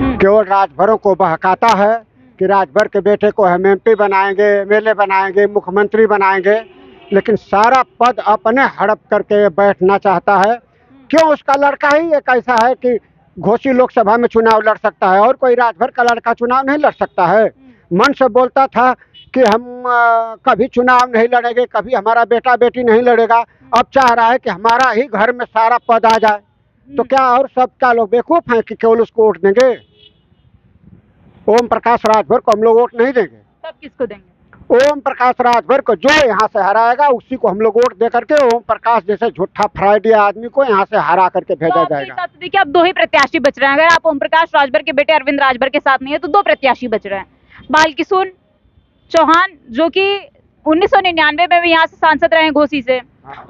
केवल राजभरों को बहकाता है कि राजभर के बेटे को हम एमपी बनाएंगे, एमएलए बनाएंगे, मुख्यमंत्री बनाएंगे, लेकिन सारा पद अपने हड़प करके बैठना चाहता है। क्यों? उसका लड़का ही एक ऐसा है कि घोसी लोकसभा में चुनाव लड़ सकता है और कोई राजभर का लड़का चुनाव नहीं लड़ सकता है। मन से बोलता था कि हम कभी चुनाव नहीं लड़ेंगे, कभी हमारा बेटा बेटी नहीं लड़ेगा। अब चाह रहा है कि हमारा ही घर में सारा पद आ जाए। तो क्या और सब क्या लोग बेवकूफ हैं कि केवल उसको वोट देंगे? ओम प्रकाश राजभर को हम लोग वोट नहीं देंगे। तब किसको देंगे? ओम प्रकाश राजभर को जो यहाँ से हराएगा उसी को हम लोग वोट दे करके ओम प्रकाश जैसे झूठा फ्रॉडी आदमी को यहाँ से हरा करके भेजा जाएगा। तो देखिए, अब दो ही प्रत्याशी बच रहे हैं। अगर आप ओम प्रकाश राजभर के बेटे अरविंद राजभर के साथ नहीं है तो दो प्रत्याशी बच रहे हैं। बालकिशोर चौहान जो कि 1999 में भी यहाँ से सांसद रहे घोसी से,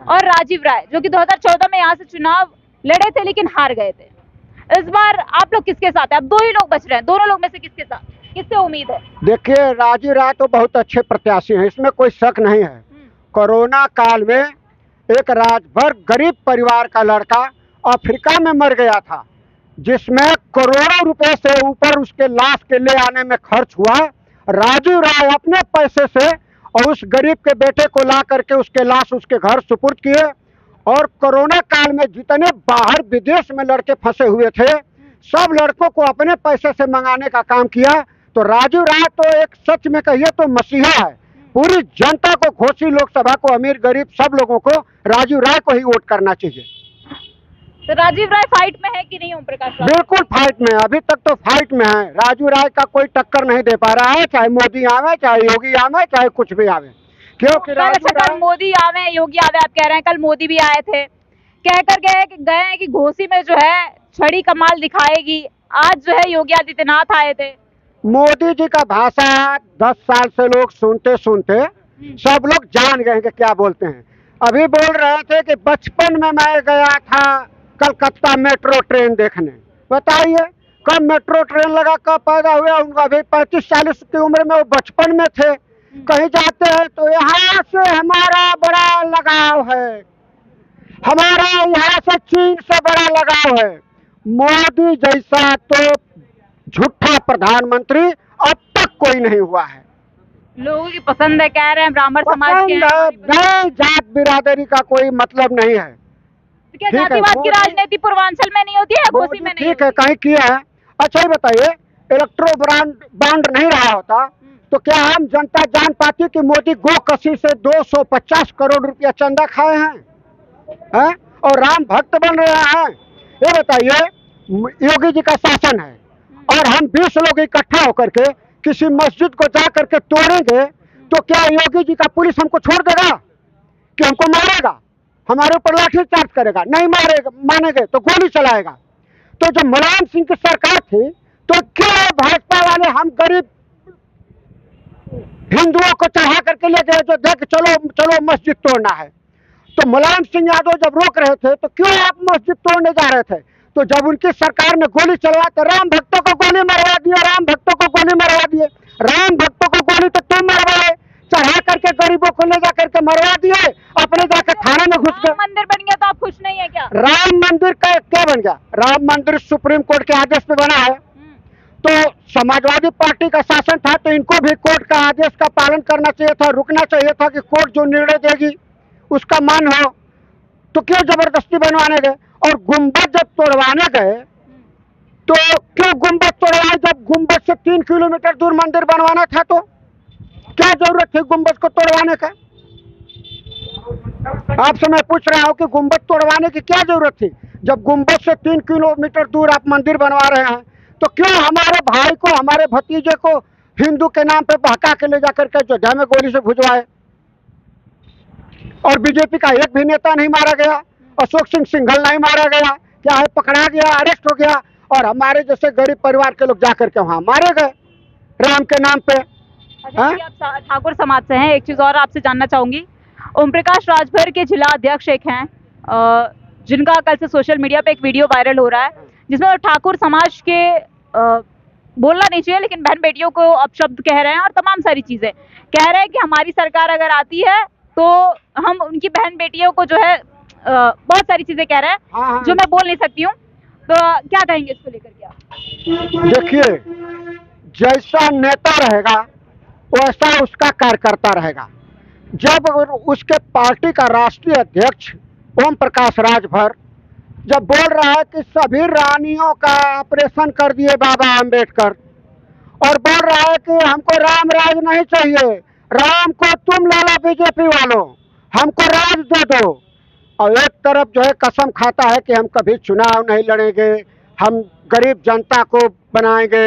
और राजीव राय जो कि 2014 में यहाँ से चुनाव लड़े थे लेकिन हार गए थे। इस बार आप लोग किसके साथ है? अब दो ही लोग बच रहे हैं, दोनों लोग में से किसके साथ, किससे उम्मीद है? देखिए, राजीव राय तो बहुत अच्छे प्रत्याशी हैं, इसमें कोई शक नहीं है। कोरोना काल में एक राजभर गरीब परिवार का लड़का अफ्रीका में मर गया था, जिसमें करोड़ों रुपए से ऊपर उसके लाश के ले आने में खर्च हुआ। राजीव राय अपने पैसे से और उस गरीब के बेटे को ला करके उसके लाश उसके घर सुपुर्द किए। और कोरोना काल में जितने बाहर विदेश में लड़के फंसे हुए थे, सब लड़कों को अपने पैसे से मंगाने का काम किया। तो राजीव राय तो एक सच में कहिए तो मसीहा है। पूरी जनता को, घोसी लोकसभा को, अमीर गरीब सब लोगों को राजीव राय को ही वोट करना चाहिए। तो राजीव राय फाइट में है कि नहीं ओम प्रकाश? बिल्कुल फाइट में, अभी तक तो फाइट में है। राजीव राय का कोई टक्कर नहीं दे पा रहा है, चाहे मोदी आवे, चाहे योगी आवे, चाहे कुछ भी आवे। क्योंकि कल मोदी आवे, योगी आवे, आप कह रहे हैं। कल मोदी भी आए थे, कहकर गए हैं कि घोसी में जो है छड़ी कमाल दिखाएगी। आज जो है योगी आदित्यनाथ आए थे। मोदी जी का भाषण 10 साल से लोग सुनते सुनते सब लोग जान गए कि क्या बोलते हैं। अभी बोल रहे थे कि बचपन में मैं गया था कलकत्ता मेट्रो ट्रेन देखने। बताइए, कब मेट्रो ट्रेन लगा, कब पैदा हुए? उनका अभी 35-40 की उम्र में वो बचपन में थे। कहीं जाते हैं तो यहाँ से हमारा बड़ा लगाव है, हमारा यहाँ से चीन से बड़ा लगाव है। मोदी जैसा तो झूठा प्रधानमंत्री अब तक कोई नहीं हुआ है। लोगों की पसंद है, कह रहे हैं ब्राह्मण समाज के नहीं, जात बिरादरी का कोई मतलब नहीं है। तो क्या जातिवाद की राजनीति पूर्वांचल में नहीं होती है, घोसी में नहीं? ठीक है, कहीं किया है। अच्छा ही बताइए, इलेक्ट्रो बॉन्ड नहीं रहा होता तो क्या हम जनता जान पाती कि मोदी गो कसी से 250 करोड़ रुपया चंदा खाए हैं और राम भक्त बन रहे हैं? ये बताइए, योगी जी का शासन है और हम 20 लोग इकट्ठा होकर के किसी मस्जिद को जा करके तोड़ेंगे तो क्या योगी जी का पुलिस हमको छोड़ देगा कि हमको मारेगा, हमारे ऊपर लाठी चार्ज करेगा? नहीं मारेगा, मानेंगे तो गोली चलाएगा। तो जब मुलायम सिंह की सरकार थी तो क्यों भाजपा वाले हम गरीब हिंदुओं को चढ़ा करके ले गए जो देख चलो चलो मस्जिद तोड़ना है? तो मुलायम सिंह यादव जब रोक रहे थे तो क्यों आप मस्जिद तोड़ने जा रहे थे? तो जब उनकी सरकार ने गोली चलवा तो राम भक्तों को गोली मरवा दिए, राम भक्तों को गोली मरवा दिए। राम भक्तों को गोली तो तुम मरवाए, चढ़ा करके गरीबों को ले जा करके मरवा दिए, अपने जाकर थाने में घुस गए। मंदिर बन गया तो आप खुश नहीं है क्या? राम मंदिर का क्या बन गया? राम मंदिर सुप्रीम कोर्ट के आदेश पे बना है। तो समाजवादी पार्टी का शासन था तो इनको भी कोर्ट का आदेश का पालन करना चाहिए था, रुकना चाहिए था कि कोर्ट जो निर्णय देगी उसका मान हो। तो क्यों जबरदस्ती बनवाने गए? और गुंबद जब तोड़वाने गए तो क्यों गुंबद तोड़वाए जब गुंबद से 3 किलोमीटर दूर मंदिर बनवाना था? तो क्या जरूरत थी गुंबद को तोड़वाने का? आपसे मैं पूछ रहा हूँ कि गुंबद तोड़वाने की क्या जरूरत थी जब गुंबद से 3 किलोमीटर दूर आप मंदिर बनवा रहे हैं? तो क्यों हमारे भाई को, हमारे भतीजे को हिंदू के नाम पे बहका के ले जाकर के अयोध्या में गोली से भुजवाए? और बीजेपी का एक भी नेता नहीं मारा गया, अशोक सिंह सिंघल नहीं मारा गया, क्या है पकड़ा गया, अरेस्ट हो गया, और हमारे जैसे गरीब परिवार के लोग जाकर के वहां मारे गए राम के नाम पे। आप ठाकुर समाज से हैं, एक चीज और आपसे जानना चाहूंगी। ओम प्रकाश राजभर के जिला अध्यक्ष एक हैं जिनका कल से सोशल मीडिया पे एक वीडियो वायरल हो रहा है जिसमें ठाकुर समाज के बोलना नहीं चाहिए लेकिन बहन बेटियों को अपशब्द कह रहे हैं और तमाम सारी चीजें कह रहे हैं कि हमारी सरकार अगर आती है तो हम उनकी बहन बेटियों को जो है बहुत सारी चीजें कह रहे हैं जो मैं बोल नहीं सकती हूँ। तो क्या कहेंगे इसको लेकर के आप? देखिए, जैसा नेता रहेगा वैसा उसका कार्यकर्ता रहेगा। जब उसके पार्टी का राष्ट्रीय अध्यक्ष ओम प्रकाश राजभर जब बोल रहा है कि सभी रानियों का ऑपरेशन कर दिए बाबा आम्बेडकर, और बोल रहा है कि हमको राम राज नहीं चाहिए, राम को तुम ला लो बीजेपी वालों, हमको राज दे दो, और एक तरफ जो है कसम खाता है कि हम कभी चुनाव नहीं लड़ेंगे, हम गरीब जनता को बनाएंगे,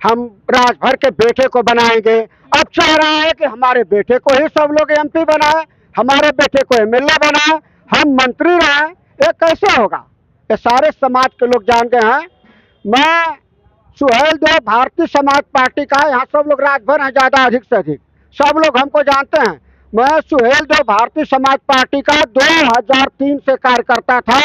हम राजभर के बेटे को बनाएंगे। अब चाह रहा है कि हमारे बेटे को ही सब लोग एमपी बनाए, हमारे बेटे को एमएलए बनाए, हम मंत्री रहे। ये कैसे होगा? ये सारे समाज के लोग जान गए हैं। मैं सुहेल देव भारतीय समाज पार्टी का, यहाँ सब लोग राजभर हैं, ज़्यादा अधिक से अधिक सब लोग हमको जानते हैं। मैं सुहेल देव भारतीय समाज पार्टी का 2003 से कार्यकर्ता था।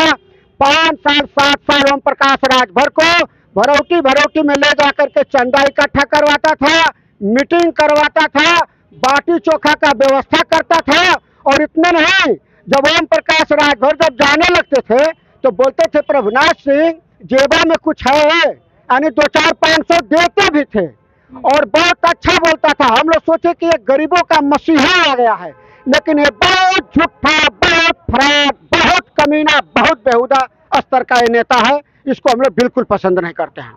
5 साल 7 साल ओम प्रकाश राजभर को भरौटी में ले जाकर के चंदा इकट्ठा करवाता था, मीटिंग करवाता था, बाटी चोखा का व्यवस्था करता था। और इतने नहीं, जब ओम प्रकाश राजभर जब जाने लगते थे तो बोलते थे प्रभुनाथ सिंह जेबा में कुछ है, यानी 2-4-500 देते भी थे और बहुत अच्छा बोलता था। हम लोग सोचे कि ये गरीबों का मसीहा आ गया है, लेकिन ये बहुत झूठा, बहुत फ्रॉड, बहुत कमीना, बहुत बेहुदा स्तर का ये नेता है। इसको हम लोग बिल्कुल पसंद नहीं करते हैं।